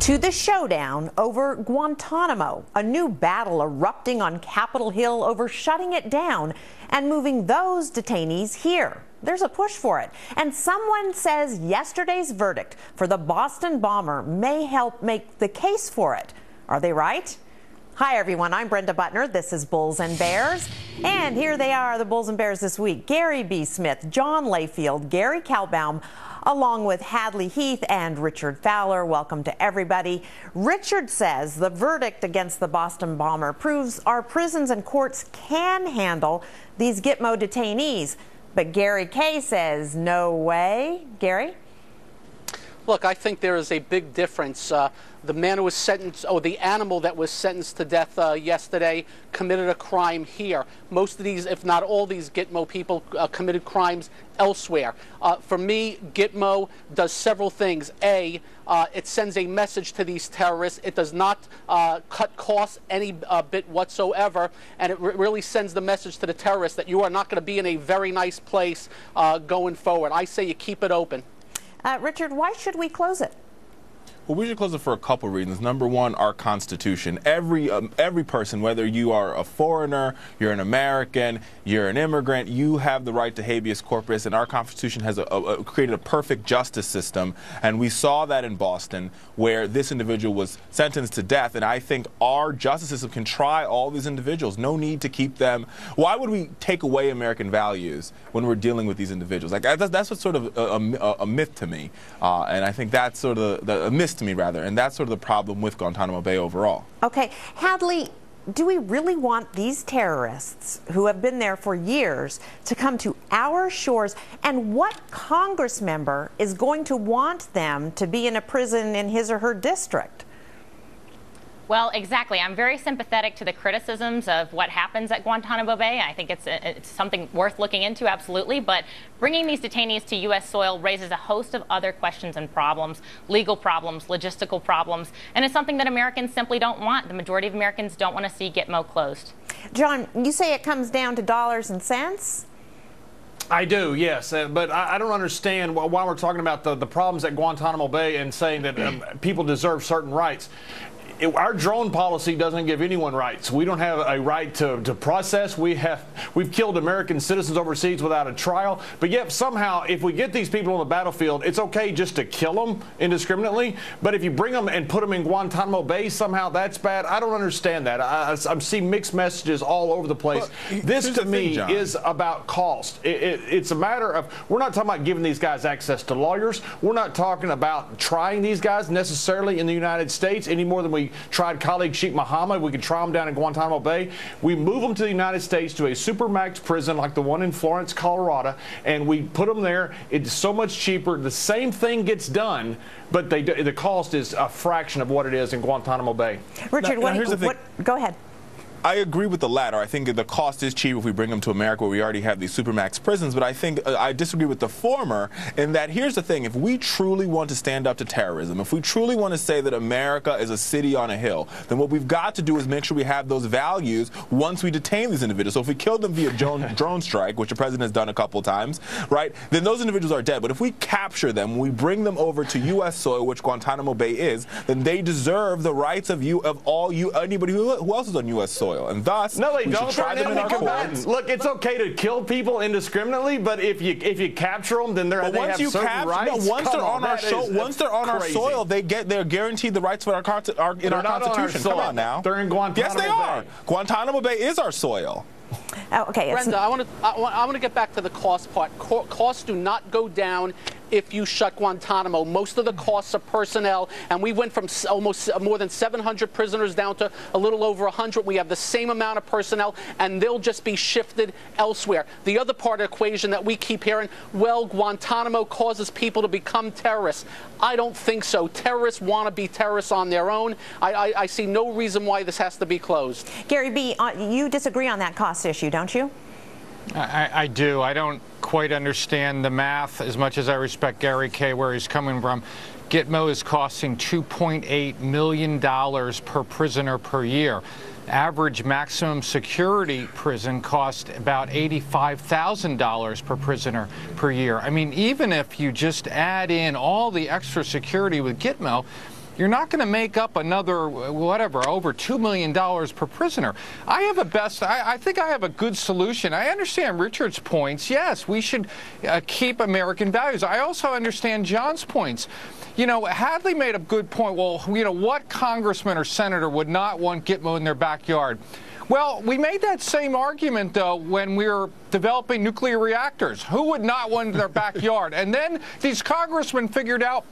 To the showdown over Guantanamo, a new battle erupting on Capitol Hill over shutting it down and moving those detainees here. There's a push for it. And someone says yesterday's verdict for the Boston bomber may help make the case for it. Are they right? Hi, everyone. I'm Brenda Butner. This is Bulls and Bears. And here they are, the Bulls and Bears this week. Gary B. Smith, John Layfield, Gary Kalbaum, along with Hadley Heath and Richard Fowler. Welcome to everybody. Richard says the verdict against the Boston bomber proves our prisons and courts can handle these Gitmo detainees. But Gary K. says no way. Gary? Look, I think there is a big difference. The man who was sentenced, or the animal that was sentenced to death yesterday, committed a crime here. Most of these, if not all these Gitmo people, committed crimes elsewhere. For me, Gitmo does several things. A, it sends a message to these terrorists. It does not cut costs any bit whatsoever, and it really sends the message to the terrorists that you are not going to be in a very nice place going forward. I say you keep it open. Richard, why should we close it? Well, we should close it for a couple reasons. Number one, our Constitution. Every person, whether you are a foreigner, you're an American, you're an immigrant, you have the right to habeas corpus, and our Constitution has created a perfect justice system. And we saw that in Boston, where this individual was sentenced to death. And I think our justice system can try all these individuals. No need to keep them. Why would we take away American values when we're dealing with these individuals? Like that's what's sort of a myth to me, and I think that's sort of a myth to me, rather, and that's sort of the problem with Guantanamo Bay overall. Okay, Hadley, do we really want these terrorists who have been there for years to come to our shores? And what Congress member is going to want them to be in a prison in his or her district? Well, exactly. I'm very sympathetic to the criticisms of what happens at Guantanamo Bay. I think it's something worth looking into, absolutely. But bringing these detainees to U.S. soil raises a host of other questions and problems, legal problems, logistical problems, and it's something that Americans simply don't want. The majority of Americans don't want to see Gitmo closed. John, you say it comes down to dollars and cents? I do, yes, but I don't understand why we're talking about the problems at Guantanamo Bay and saying that people deserve certain rights. Our drone policy doesn't give anyone rights. We don't have a right to process. We've killed American citizens overseas without a trial. But yet somehow, if we get these people on the battlefield, it's okay just to kill them indiscriminately. But if you bring them and put them in Guantanamo Bay, somehow that's bad. I don't understand that. I see mixed messages all over the place. Well, this to me is about cost. It's a matter of, we're not talking about giving these guys access to lawyers. We're not talking about trying these guys necessarily in the United States any more than we tried colleague Sheikh Mohammed. We could try them down in Guantanamo Bay. We move them to the United States to a supermax prison like the one in Florence, Colorado, and we put them there. It's so much cheaper. The same thing gets done, but the cost is a fraction of what it is in Guantanamo Bay. Richard, go ahead. I agree with the latter. I think the cost is cheap if we bring them to America where we already have these supermax prisons, but I think I disagree with the former in that here's the thing. If we truly want to stand up to terrorism, if we truly want to say that America is a city on a hill, then what we've got to do is make sure we have those values once we detain these individuals. So if we kill them via drone strike, which the president has done a couple of times, right, then those individuals are dead. But if we capture them, we bring them over to U.S. soil, which Guantanamo Bay is, then they deserve the rights of anybody who else is on U.S. soil. And thus, no, they don't. Try them in our courts. Look, it's okay to kill people indiscriminately, but if you capture them, then they have certain rights. No, once they're on our soil, they're guaranteed the rights of our Constitution. Come on now. They're in Guantanamo Bay. Yes, they are. Guantanamo Bay is our soil. Okay, Brenda, I want to get back to the cost part. Costs do not go down if you shut Guantanamo. Most of the costs are personnel, and we went from almost more than 700 prisoners down to a little over 100. We have the same amount of personnel, and they'll just be shifted elsewhere. The other part of the equation that we keep hearing, well, Guantanamo causes people to become terrorists. I don't think so. Terrorists want to be terrorists on their own. I see no reason why this has to be closed. Gary B., you disagree on that cost issue, don't you? I do. I don't quite understand the math as much as I respect Gary K. where he's coming from. Gitmo is costing $2.8 million per prisoner per year. Average maximum security prison costs about $85,000 per prisoner per year. I mean, even if you just add in all the extra security with Gitmo, you're not going to make up another, whatever, over $2 million per prisoner. I think I have a good solution. I understand Richard's points. Yes, we should keep American values. I also understand John's points. You know, Hadley made a good point. Well, you know, what congressman or senator would not want Gitmo in their backyard? Well, we made that same argument, though, when we were developing nuclear reactors. Who would not want in their backyard? And then these congressmen figured out,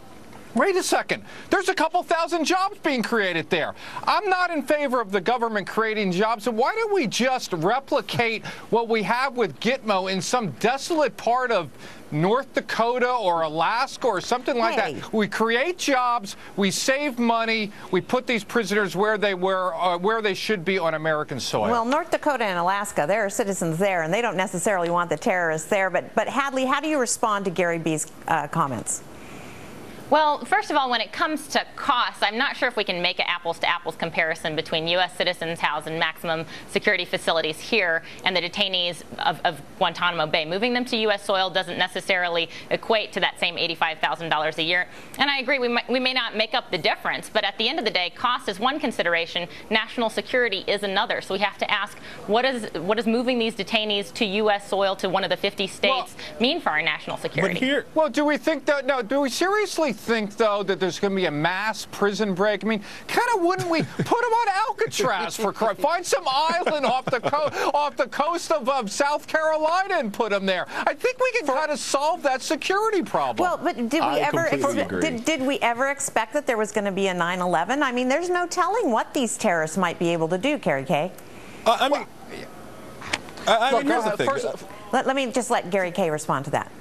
wait a second, there's a couple thousand jobs being created there. I'm not in favor of the government creating jobs, so why don't we just replicate what we have with Gitmo in some desolate part of North Dakota or Alaska or something like that? We create jobs, we save money, we put these prisoners where they were, where they should be on American soil. Well, North Dakota and Alaska, there are citizens there, and they don't necessarily want the terrorists there. But Hadley, how do you respond to Gary B's comments? Well, first of all, when it comes to costs, I'm not sure if we can make an apples-to-apples comparison between U.S. citizens housed in maximum security facilities here and the detainees of Guantanamo Bay. Moving them to U.S. soil doesn't necessarily equate to that same $85,000 a year. And I agree, we may not make up the difference, but at the end of the day, cost is one consideration, national security is another. So we have to ask, what is moving these detainees to U.S. soil, to one of the 50 states, mean for our national security? But here, well, do we think that, no, do we seriously think, though, that there's going to be a mass prison break? I mean, kind of wouldn't we put them on Alcatraz for Christ? Find some island off the coast of South Carolina and put them there. I think we can kind of solve that security problem. Well, but did we ever expect that there was going to be a 9/11? I mean, there's no telling what these terrorists might be able to do, Carrie Kay. I mean, here's the thing. Let me just let Gary Kay respond to that.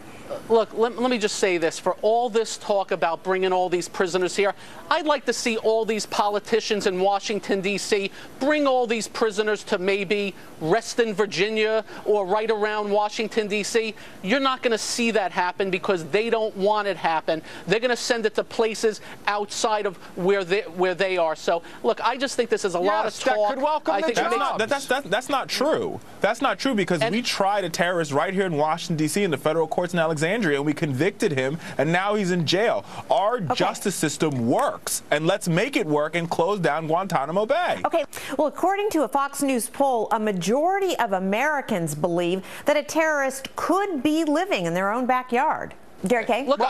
Look, let me just say this. For all this talk about bringing all these prisoners here, I'd like to see all these politicians in Washington, D.C. bring all these prisoners to maybe Reston, Virginia, or right around Washington, D.C. You're not going to see that happen because they don't want it happen. They're going to send it to places outside of where they are. So, look, I just think this is a lot of talk. That could welcome the jobs. That's not true. That's not true, because we tried a terrorist right here in Washington, D.C. in the federal courts in Alexandria, and we convicted him, and now he's in jail. Our justice system works, and let's make it work and close down Guantanamo Bay. Okay. Well, according to a Fox News poll, a majority of Americans believe that a terrorist could be living in their own backyard. Gary Kay? Look,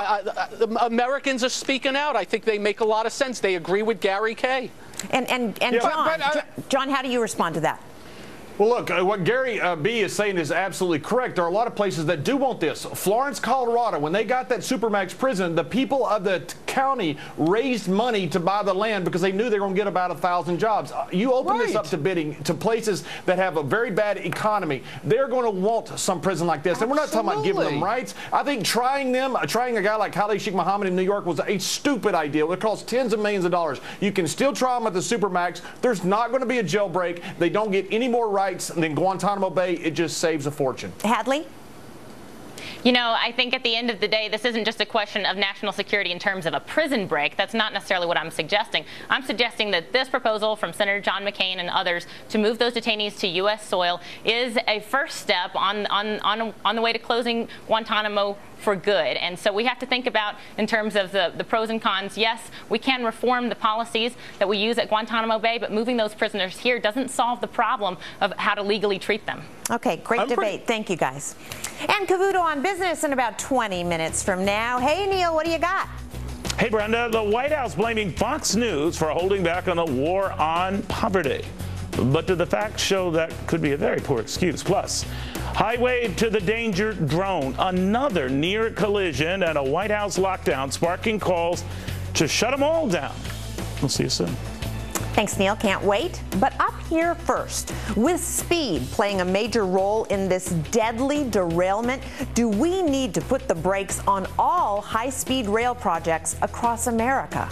Americans are speaking out. I think they make a lot of sense. They agree with Gary Kay. And John, how do you respond to that? Well, look, what Gary B is saying is absolutely correct. There are a lot of places that do want this. Florence, Colorado, when they got that Supermax prison, the people of the county raised money to buy the land because they knew they were going to get about 1,000 jobs. You open this up to bidding to places that have a very bad economy. They're going to want some prison like this. And we're not talking about giving them rights. I think trying a guy like Khalid Sheikh Mohammed in New York was a stupid idea. It would cost tens of millions of dollars. You can still try them at the Supermax. There's not going to be a jailbreak. They don't get any more rights than Guantanamo Bay. It just saves a fortune. Hadley? You know, I think at the end of the day, this isn't just a question of national security in terms of a prison break. That's not necessarily what I'm suggesting. I'm suggesting that this proposal from Senator John McCain and others to move those detainees to U.S. soil is a first step on the way to closing Guantanamo for good. And so we have to think about, in terms of the pros and cons, yes, we can reform the policies that we use at Guantanamo Bay, but moving those prisoners here doesn't solve the problem of how to legally treat them. Okay, great debate. Thank you, guys. And Cavuto on Business in about 20 minutes from now. Hey, Neil, what do you got? Hey, Brenda, the White House blaming Fox News for holding back on the war on poverty. But do the facts show that could be a very poor excuse? Plus, highway to the danger drone, another near collision and a White House lockdown sparking calls to shut them all down. We'll see you soon. Thanks, Neil. Can't wait. But up here first, with speed playing a major role in this deadly derailment, do we need to put the brakes on all high-speed rail projects across America?